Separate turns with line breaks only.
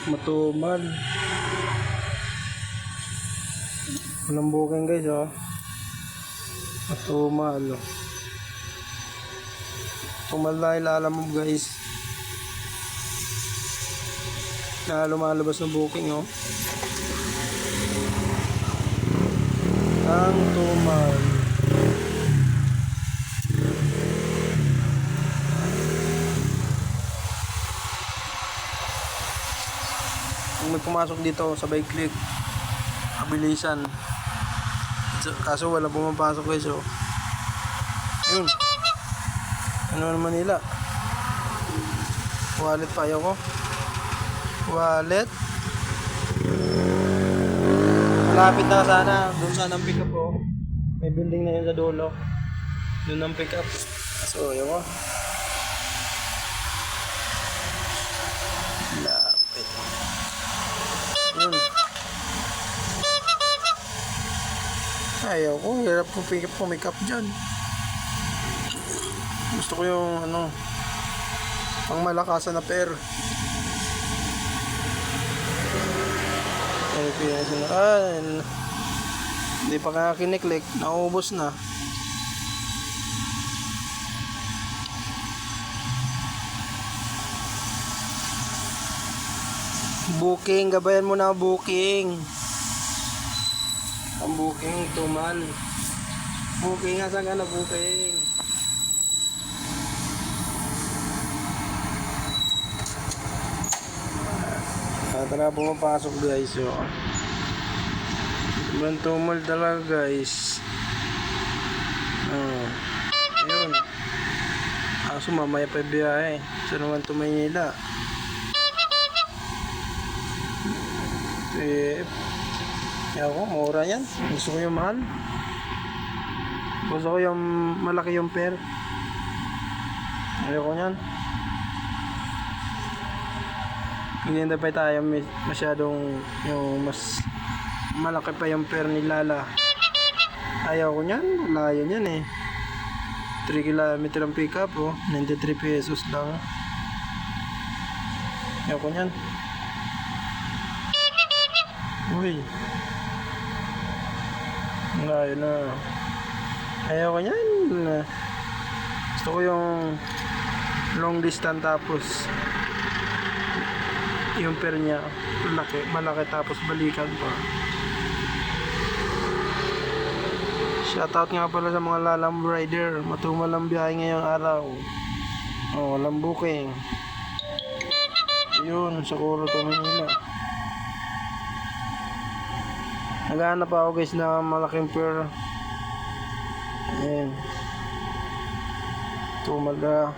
Matumal. Walang booking guys, oh. Matumal, oh. Tumal na ilalamog guys. Na lumalabas ng booking, oh. Ang tumal. Kung may pumasok dito, sabay click. Abilisan. Kaso wala pumapasok guys, oh. Yun. Ano naman nila? Wallet pa ayaw ko. Wallet. Malapit na sana. Doon sana ang pick up, oh. May building na yun sa dulo. Doon ang pick up. So ayaw ko. Lapit. Yun. Ayaw ko. Hirap ko pick up dyan. Gusto ko yung ano, pang malakasan na pair. Hindi pa kaya kiniklik, naubos na. Booking, gabayan mo na booking. Ang booking, tumal. Booking, asan ka na booking? Tara pumapasok guys, so ibang tumal talaga guys. Ayun. Kaso mamaya pa biyahe. Sa naman to Maynila. Ako, mura yan. Gusto ko yung mahal. Gusto ko yung malaki yung pair. Ayoko nyan. Hindi pa tayo masyadong yung mas malaki pa yung pair ni Lala. Ayaw ko nyan, layo nyan eh. 3 kilometer ang pick up, oh. 93 pesos lang. Ayaw ko nyan. Uy, layo na. Ayaw ko nyan. Gusto ko yung long distance tapos yung pair niya malaki tapos balikan pa. Shoutout nga pala sa mga lalam rider. Matumal ang biyahe ngayong araw. Oh, walang booking. Yun, sa Coro to Manila. Naghahanap ako guys na malaking pair. Ayan. Tumal na.